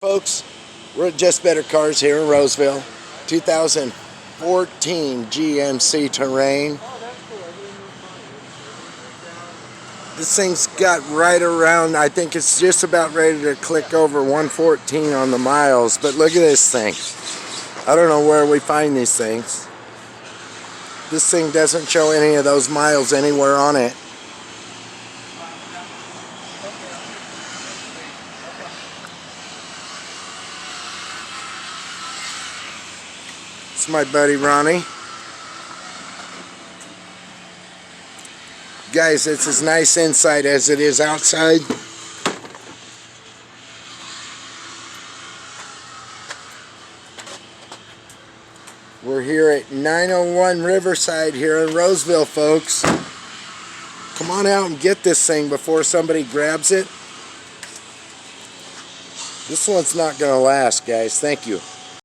Folks, we're at Just Better Cars here in Roseville. 2014 GMC Terrain. This thing's got right around, I think it's just about ready to click over 114 on the miles. But look at this thing. I don't know where we find these things. This thing doesn't show any of those miles anywhere on it. It's my buddy Ronnie. Guys, it's as nice inside as it is outside. We're here at 901 Riverside here in Roseville, folks. Come on out and get this thing before somebody grabs it. This one's not going to last, guys. Thank you.